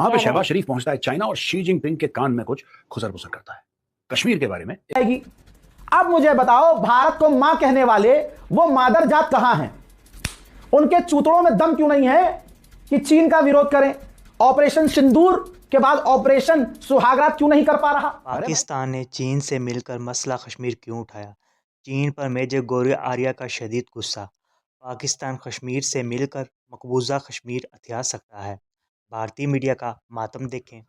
वहां पे शहबाज शरीफ पहुंचता है चाइना और शी जिनपिंग के कान में कुछ खुसर पुसर करता है कश्मीर के बारे में। अब मुझे बताओ, भारत को मां कहने वाले वो मादर जात कहां हैं? उनके चूतड़ों में दम क्यों नहीं है कि चीन का विरोध करें? ऑपरेशन सिंदूर के बाद ऑपरेशन सुहागरात क्यों नहीं कर पा रहा? पाकिस्तान ने चीन से मिलकर मसला कश्मीर क्यों उठाया? चीन पर मेजर गौरी आर्या का शदीद गुस्सा। पाकिस्तान कश्मीर से मिलकर मकबूजा कश्मीर हथिया सकता है। भारतीय मीडिया का मातम देखें।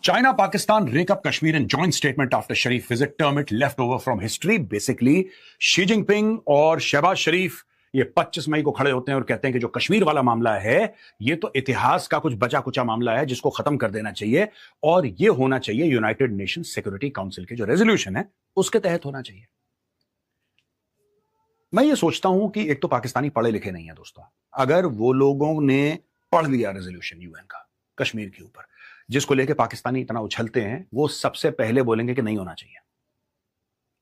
China, Pakistan rake up Kashmir in joint statement after Sharif visit, term it leftover from history. Basically, Xi Jinping और शहबाज शरीफ ये 25 मई को खड़े होते हैं और कहते हैं कि जो कश्मीर वाला मामला है ये तो इतिहास का कुछ बचा कुचा मामला है जिसको खत्म कर देना चाहिए और ये होना चाहिए यूनाइटेड नेशन सिक्योरिटी काउंसिल के जो रेजोल्यूशन है उसके तहत होना चाहिए। मैं ये सोचता हूं कि एक तो पाकिस्तानी पढ़े लिखे नहीं है दोस्तों। अगर वो लोगों ने पढ़ लिया रेजोल्यूशन यूएन का कश्मीर के ऊपर जिसको लेके पाकिस्तानी इतना उछलते हैं, वो सबसे पहले बोलेंगे कि नहीं होना चाहिए,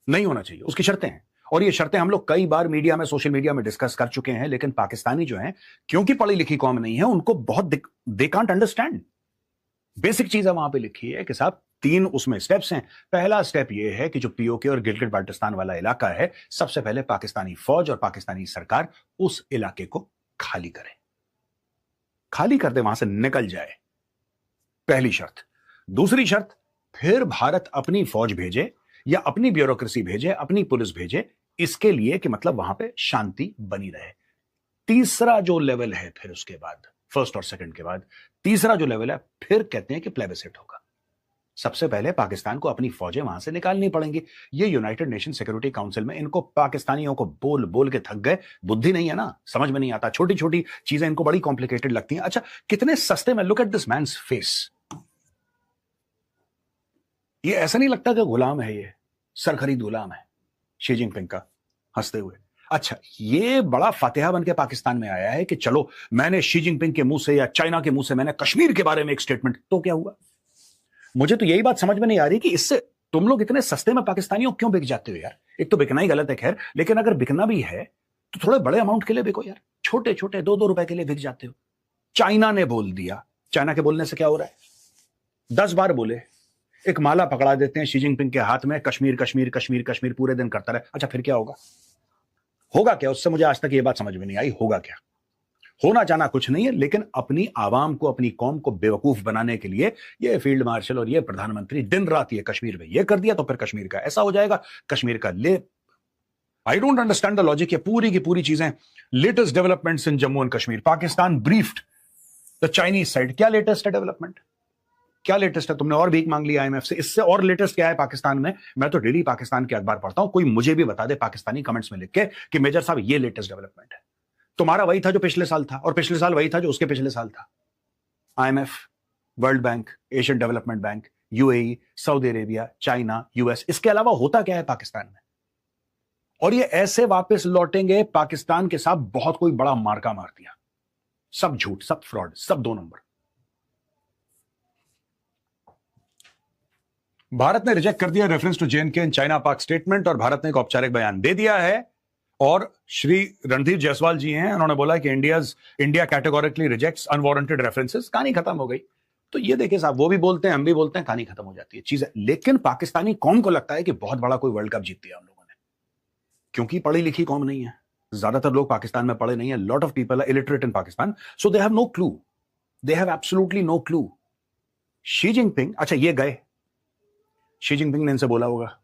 नहीं होना चाहिए। उसकी शर्तें हैं और ये शर्तें हम लोग कई बार मीडिया में, सोशल मीडिया में डिस्कस कर चुके हैं, लेकिन पाकिस्तानी जो हैं क्योंकि पढ़ी लिखी कौम नहीं है उनको बहुत दे कांट अंडरस्टैंड। बेसिक चीजें वहां पे लिखी है कि साहब 3 उसमें स्टेप्स हैं। पहला स्टेप ये है कि जो पीओके और गिलगिट बाल्टिस्तान वाला इलाका है, सबसे पहले पाकिस्तानी फौज और पाकिस्तानी सरकार उस इलाके को खाली करे, खाली कर दे, वहां से निकल जाए, पहली शर्त। दूसरी शर्त, फिर भारत अपनी फौज भेजे या अपनी ब्यूरोक्रेसी भेजे, अपनी पुलिस भेजे, इसके लिए कि मतलब वहां पे शांति बनी रहे। तीसरा जो लेवल है फिर उसके बाद, फर्स्ट और सेकंड के बाद तीसरा जो लेवल है, फिर कहते हैं कि प्लेबिसेट होगा। सबसे पहले पाकिस्तान को अपनी फौजें वहां से निकालनी पड़ेंगी। ये यूनाइटेड नेशन सिक्योरिटी काउंसिल में इनको पाकिस्तानियों को बोल बोल के थक गए, बुद्धि नहीं है ना, समझ में नहीं आता, छोटी छोटी चीजें इनको बड़ी कॉम्प्लिकेटेड लगती हैं। अच्छा, कितने सस्ते में, look at this man's face. ये ऐसा नहीं लगता कि गुलाम है, ये सरखरीद गुलाम है शी जिनपिंग का, हंसते हुए। अच्छा, ये बड़ा फातिहा बन के पाकिस्तान में आया है कि चलो मैंने शी जिनपिंग के मुंह से या चाइना के मुंह से मैंने कश्मीर के बारे में एक स्टेटमेंट, तो क्या हुआ? मुझे तो यही बात समझ में नहीं आ रही कि इससे तुम लोग इतने सस्ते में पाकिस्तानियों क्यों बिक जाते हो यार। एक तो बिकना ही गलत है खैर, लेकिन अगर बिकना भी है तो थोड़े बड़े अमाउंट के लिए बिको यार। छोटे छोटे 2-2 रुपए के लिए बिक जाते हो। चाइना ने बोल दिया, चाइना के बोलने से क्या हो रहा है? 10 बार बोले, एक माला पकड़ा देते हैं शी जिनपिंग के हाथ में, कश्मीर कश्मीर कश्मीर कश्मीर पूरे दिन करता रहे। अच्छा, फिर क्या होगा? होगा क्या उससे? मुझे आज तक ये बात समझ में नहीं आई, होगा क्या? होना जाना कुछ नहीं है, लेकिन अपनी आवाम को, अपनी कौम को बेवकूफ बनाने के लिए ये फील्ड मार्शल और ये प्रधानमंत्री दिन रात ये कश्मीर में ये कर दिया तो फिर कश्मीर का ऐसा हो जाएगा, कश्मीर का ले। I don't understand the logic. ये पूरी की पूरी चीजें, latest developments in Jammu and Kashmir, Pakistan briefed the Chinese side. क्या लेटेस्ट है डेवलपमेंट? क्या लेटेस्ट है? तुमने और भीख मांग ली आईएमएफ से, इससे और लेटेस्ट क्या है पाकिस्तान में? मैं तो डेली पाकिस्तान के अखबार पढ़ता हूं, कोई मुझे भी बता दे पाकिस्तानी कमेंट्स में लिख के कि मेजर साहब ये लेटेस्ट डेवलपमेंट है। तुम्हारा वही था जो पिछले साल था, और पिछले साल वही था जो उसके पिछले साल था। IMF, world bank, Asian development bank, UAE, Saudi Arabia, China, US, इसके अलावा होता क्या है पाकिस्तान में? और ये ऐसे वापस लौटेंगे पाकिस्तान के साथ बहुत कोई बड़ा मार्का मार दिया। सब झूठ, सब फ्रॉड, सब 2 नंबर। भारत ने रिजेक्ट कर दिया reference to JNK in China Pak statement, और भारत ने एक औपचारिक बयान दे दिया है। और श्री रणधीर जायसवाल जी हैं, उन्होंने बोला कि India categorically rejects unwarranted references. कहानी खत्म हो गई। तो ये देखिए साहब, वो भी बोलते हैं, हम भी बोलते हैं, कहानी खत्म हो जाती है चीजें। लेकिन पाकिस्तानी कौम को लगता है कि बहुत बड़ा कोई वर्ल्ड कप जीत दिया हम लोगों ने, क्योंकि पढ़ी लिखी कौम नहीं है। ज्यादातर लोग पाकिस्तान में पढ़े नहीं है। Lot of people are illiterate in Pakistan, so they have no clue, they have absolutely no clue. Xi Jinping, अच्छा ये गए, शी जिनपिंग ने इनसे बोला होगा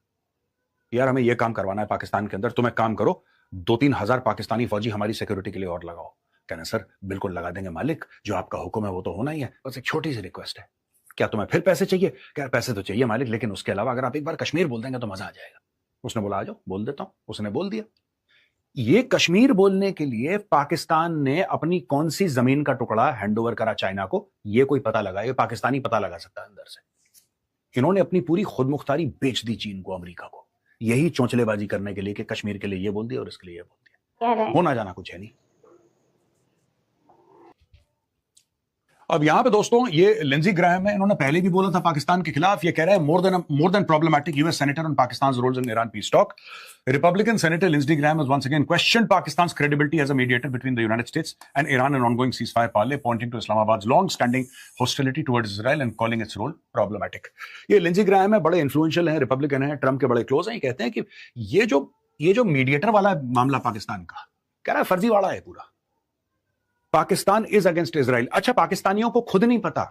यार हमें ये काम करवाना है पाकिस्तान के अंदर, तुम एक काम करो, 2-3 हजार पाकिस्तानी फौजी हमारी सिक्योरिटी के लिए और लगाओ। कहना सर बिल्कुल लगा देंगे मालिक, जो आपका हुक्म है वो तो होना ही है, बस एक छोटी सी रिक्वेस्ट है। क्या तुम्हें फिर पैसे चाहिए? क्या पैसे तो चाहिए मालिक, लेकिन उसके अलावा अगर आप एक बार कश्मीर बोल देंगे तो मजा आ जाएगा। उसने बोला आ जाओ, बोल देता हूं। उसने बोल दिया। ये कश्मीर बोलने के लिए पाकिस्तान ने अपनी कौन सी जमीन का टुकड़ा हैंडओवर करा चाइना को, ये कोई पता लगा, ये पाकिस्तानी पता लगा सकता है अंदर से। इन्होंने अपनी पूरी खुदमुख्तारी बेच दी चीन को, अमेरिका को, यही चौंचलेबाजी करने के लिए कि कश्मीर के लिए ये बोल दिया और इसके लिए ये बोल दिया। होना जाना कुछ है नहीं। अब यहां पे दोस्तों ये लिंजी ग्राहम है, इन्होंने पहले भी बोला था पाकिस्तान के खिलाफ। ये कह रहा है more than problematic US senator on Pakistan's roles in Iran peace talk. Republican Senator Lindsey Graham has once again questioned Pakistan's credibility as a mediator between the United States and Iran in ongoing ceasefire parley, pointing to Islamabad's long-standing hostility towards Israel and calling its role problematic. ये लिंजी Graham है, बड़े influential हैं, Republican हैं, Trump के बड़े close हैं। ये कहते हैं कि ये जो मीडिएटर वाला मामला पाकिस्तान का, कह रहा है फर्जी वाला है पूरा। Pakistan is against Israel. अच्छा, पाकिस्तानियों को खुद नहीं पता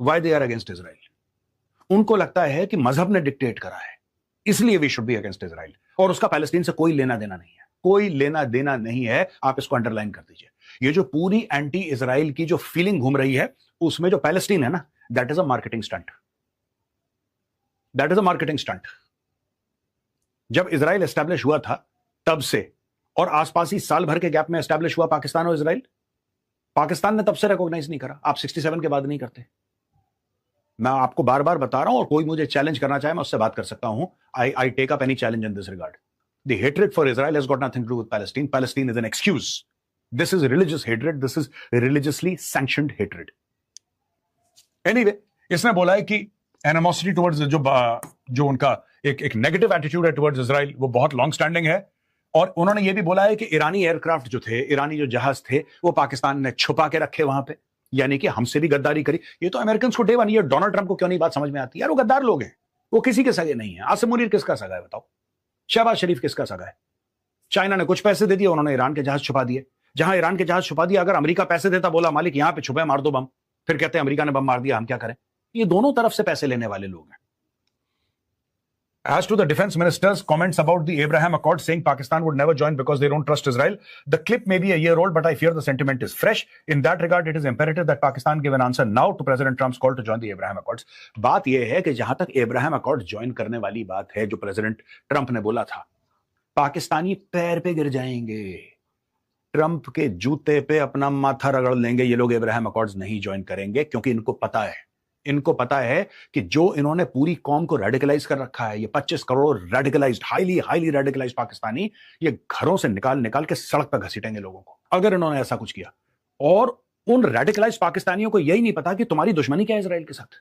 why they are against Israel. उनको लगता है कि मजहब ने डिक्टेट करा है, इसलिए we should be against Israel, और उसका पैलेस्टीन से कोई लेना देना नहीं है, कोई लेना देना नहीं है। आप इसको अंडरलाइन कर दीजिए। ये जो पूरी एंटी इजराइल की जो फीलिंग घूम रही है, उसमें जो पैलेस्टीन है ना, that is a marketing stunt. That is a marketing stunt. जब इजराइल एस्टैब्लिश हुआ था तब से, और आसपास ही साल भर के गैप में एस्टैब्लिश हुआ पाकिस्तान और इजराइल, पाकिस्तान ने तब से रिकॉग्नाइज नहीं करा। आप 67 के बाद नहीं करते। मैं आपको बार बार बता रहा हूं, और कोई मुझे चैलेंज करना चाहे मैं उससे बात कर सकता हूं। I take up any challenge in this regard. The hatred for Israel has got nothing to do with Palestine. Palestine is an excuse. This is religious hatred. This is religiously sanctioned hatred. Anyway, इसने बोला है कि animosity towards जो उनका एक negative attitude है towards Israel, वो बहुत लॉन्ग स्टैंडिंग है। और उन्होंने ये भी बोला है कि ईरानी एयरक्राफ्ट जो थे, ईरानी जो जहाज थे, वो पाकिस्तान ने छुपा के रखे वहां पे, यानी कि हमसे भी गद्दारी करी। ये तो अमेरिकन को डे वन, ये डोनाल्ड ट्रंप को क्यों नहीं बात समझ में आती यार? वो गद्दार लोग हैं, वो किसी के सगे नहीं है। आसिम मुनीर किसका सगा है बताओ? शहबाज शरीफ किसका सगा है? चाइना ने कुछ पैसे दे दिए, उन्होंने ईरान के जहाज छुपा दिए। जहां ईरान के जहाज छुपा दिया, अगर अमेरिका पैसे देता, बोला मालिक यहां पे छुपे, मार दो बम, फिर कहते हैं अमेरिका ने बम मार दिया, हम क्या करें? ये दोनों तरफ से पैसे लेने वाले लोग हैं। As to the defense minister's comments about the Abraham Accord, saying Pakistan would never join because they don't trust Israel, the clip may be a year old, but I fear the sentiment is fresh. In that regard, it is imperative that Pakistan give an answer now to President Trump's call to join the Abraham Accords. बात यह है कि जहां तक Abraham Accord join करने वाली बात है, जो प्रेसिडेंट ट्रंप ने बोला था, पाकिस्तानी पैर पे गिर जाएंगे, ट्रंप के जूते पे अपना माथा रगड़ लेंगे। ये लोग Abraham Accords नहीं ज्वाइन करेंगे, क्योंकि इनको पता है कि जो इन्होंने पूरी कौम को रेडिकलाइज कर रखा है, ये 25 crore radicalised, highly radicalised Pakistani, ये घरों से निकाल के सड़क पर घसीटेंगे लोगों को, अगर इन्होंने ऐसा कुछ किया। और उन रेडिकलाइज्ड पाकिस्तानियों को यही नहीं पता कि तुम्हारी दुश्मनी क्या है इजराइल के साथ।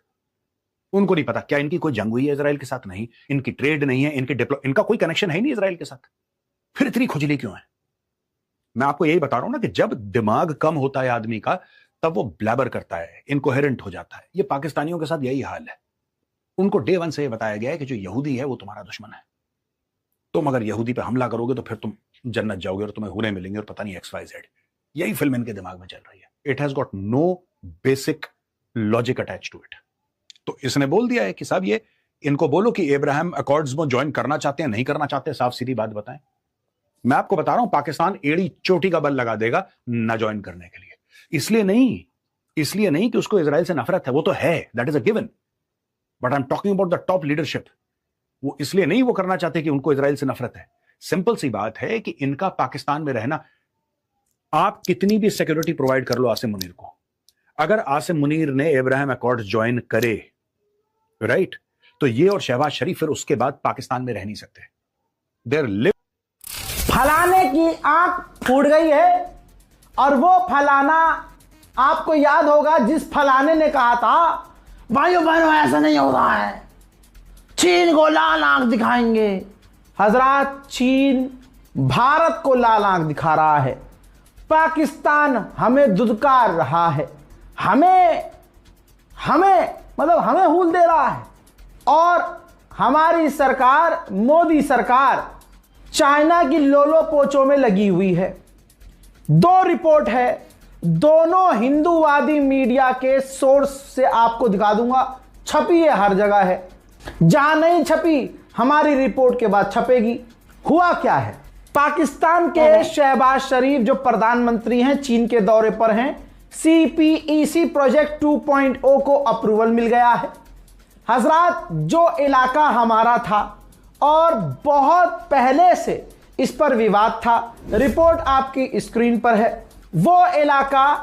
उनको नहीं पता क्या इनकी कोई जंग हुई है इजराइल के साथ, नहीं, इनकी ट्रेड नहीं है, इनका कोई कनेक्शन है नहीं इजराइल के साथ। फिर इतनी खुजली क्यों है? मैं आपको यही बता रहा हूं ना कि जब दिमाग कम होता है आदमी का, तब वो ब्लैबर करता है, इनकोहेरेंट हो जाता है। ये पाकिस्तानियों के साथ यही हाल है। उनको डे वन से ये बताया गया है कि जो यहूदी है वो तुम्हारा दुश्मन है। तुम अगर यहूदी पे हमला करोगे तो फिर तुम जन्नत जाओगे और तुम्हें हुरे मिलेंगे और पता नहीं XYZ। यही फिल्म इनके दिमाग में चल रही है। It has got no basic logic attach to it. तो इसने बोल दिया है कि साहब ये इनको बोलो कि एब्राहम अकॉर्ड्स में ज्वाइन करना चाहते हैं, नहीं करना चाहते, साफ सीधी बात बताएं। मैं आपको बता रहा हूं, पाकिस्तान एड़ी चोटी का बल लगा देगा ना ज्वाइन करने के लिए। इसलिए नहीं कि उसको इजराइल से नफरत है, वो तो है, that is a given, but I am talking about the top leadership. वो इसलिए नहीं वो करना चाहते कि उनको इजराइल से नफरत है। सिंपल सी बात है कि इनका पाकिस्तान में रहना, आप कितनी भी सिक्योरिटी प्रोवाइड कर लो आसिम मुनीर को, अगर आसिम मुनीर ने एब्राहम अकॉर्ड ज्वाइन करे, राइट, तो ये और शहबाज शरीफ फिर उसके बाद पाकिस्तान में रह नहीं सकते। देयर फलाने की आंख फूट गई है, और वो फलाना आपको याद होगा जिस फलाने ने कहा था भाइयों बहनों ऐसा नहीं हो रहा है, चीन को लाल आंख दिखाएंगे। हजरात, चीन भारत को लाल आंख दिखा रहा है, पाकिस्तान हमें दुदकार रहा है, हमें हूल दे रहा है। और हमारी सरकार, मोदी सरकार, चाइना की लोलो पोचों में लगी हुई है। दो रिपोर्ट है, दोनों हिंदूवादी मीडिया के सोर्स से आपको दिखा दूंगा, छपी है, हर जगह है। जहां नहीं छपी, हमारी रिपोर्ट के बाद छपेगी। हुआ क्या है, पाकिस्तान के शहबाज शरीफ जो प्रधानमंत्री हैं, चीन के दौरे पर हैं, CPEC प्रोजेक्ट 2.0 को अप्रूवल मिल गया है। हजरात, जो इलाका हमारा था और बहुत पहले से इस पर विवाद था, रिपोर्ट आपकी स्क्रीन पर है, वो इलाका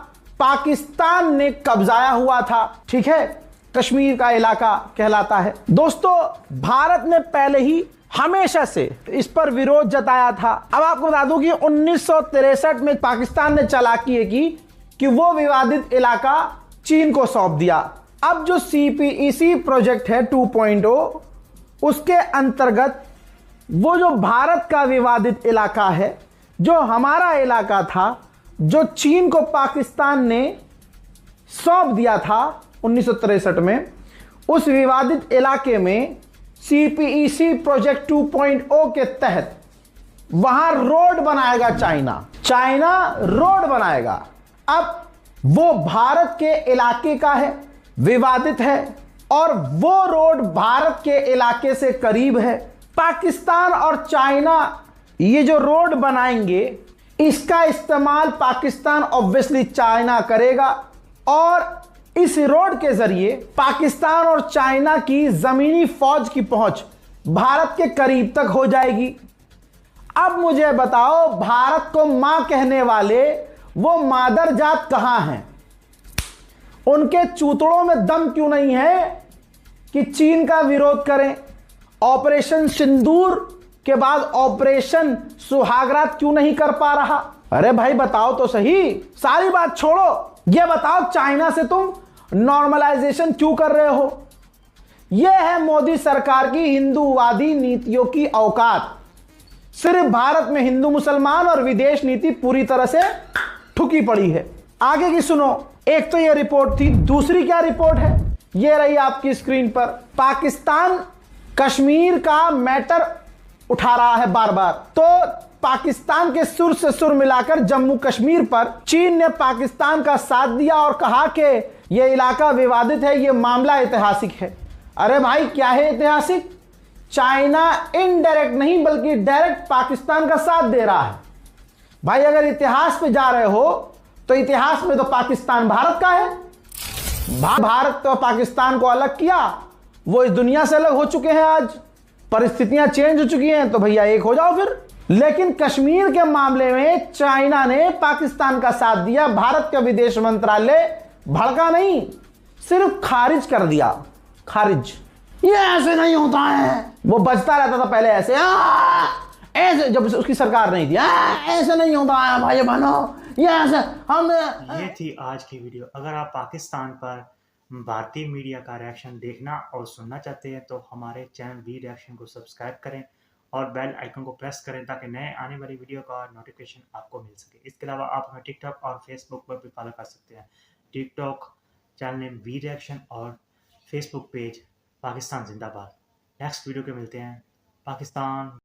पाकिस्तान ने कब्जाया हुआ था, ठीक है, कश्मीर का इलाका कहलाता है। दोस्तों, भारत ने पहले ही हमेशा से इस पर विरोध जताया था। अब आपको बता दूं कि 1963 में पाकिस्तान ने चालाकी की कि वो विवादित इलाका चीन को सौंप दिया। अब जो CPEC प्रोजेक्ट है 2.0 उसके अंतर्गत वो जो भारत का विवादित इलाका है, जो हमारा इलाका था, जो चीन को पाकिस्तान ने सौंप दिया था 1963 में, उस विवादित इलाके में CPEC प्रोजेक्ट 2.0 के तहत वहां रोड बनाएगा चाइना रोड बनाएगा। अब वो भारत के इलाके का है, विवादित है, और वो रोड भारत के इलाके से करीब है। पाकिस्तान और चाइना ये जो रोड बनाएंगे इसका इस्तेमाल पाकिस्तान ऑब्वियसली चाइना करेगा, और इस रोड के जरिए पाकिस्तान और चाइना की जमीनी फौज की पहुंच भारत के करीब तक हो जाएगी। अब मुझे बताओ, भारत को मां कहने वाले वो मादर जात कहां हैं? उनके चूतड़ों में दम क्यों नहीं है कि चीन का विरोध करें? ऑपरेशन सिंदूर के बाद ऑपरेशन सुहागरात क्यों नहीं कर पा रहा? अरे भाई बताओ तो सही, सारी बात छोड़ो, ये बताओ चाइना से तुम नॉर्मलाइजेशन क्यों कर रहे हो? यह है मोदी सरकार की हिंदूवादी नीतियों की औकात। सिर्फ भारत में हिंदू मुसलमान और विदेश नीति पूरी तरह से ठुकी पड़ी है। आगे की सुनो। एक तो यह रिपोर्ट थी, दूसरी क्या रिपोर्ट है ये रही आपकी स्क्रीन पर। पाकिस्तान कश्मीर का मैटर उठा रहा है बार बार, तो पाकिस्तान के सुर से सुर मिलाकर जम्मू कश्मीर पर चीन ने पाकिस्तान का साथ दिया और कहा कि यह इलाका विवादित है, यह मामला ऐतिहासिक है। अरे भाई क्या है ऐतिहासिक? चाइना इनडायरेक्ट नहीं बल्कि डायरेक्ट पाकिस्तान का साथ दे रहा है। भाई अगर इतिहास पे जा रहे हो तो इतिहास में तो पाकिस्तान भारत का है। भारत तो पाकिस्तान को अलग किया, वो इस दुनिया से अलग हो चुके हैं, आज परिस्थितियां चेंज हो चुकी हैं, तो भैया एक हो जाओ फिर। लेकिन कश्मीर के मामले में चाइना ने पाकिस्तान का साथ दिया, भारत का विदेश मंत्रालय भड़का नहीं, सिर्फ खारिज कर दिया। खारिज, ये ऐसे नहीं होता है। वो बजता रहता था पहले ऐसे ऐसे, जब उसकी सरकार नहीं थी, ऐसे नहीं होता है भाई बहनों, ये ऐसे हम। ये थी आज की वीडियो। अगर आप पाकिस्तान पर भारतीय मीडिया का रिएक्शन देखना और सुनना चाहते हैं तो हमारे चैनल वी रिएक्शन को सब्सक्राइब करें और बेल आइकन को प्रेस करें ताकि नए आने वाली वीडियो का नोटिफिकेशन आपको मिल सके। इसके अलावा आप हमें टिकटॉक और फेसबुक पर भी फॉलो कर सकते हैं। TikTok channel name V reaction और फेसबुक पेज पाकिस्तान जिंदाबाद। नेक्स्ट वीडियो के मिलते हैं। पाकिस्तान।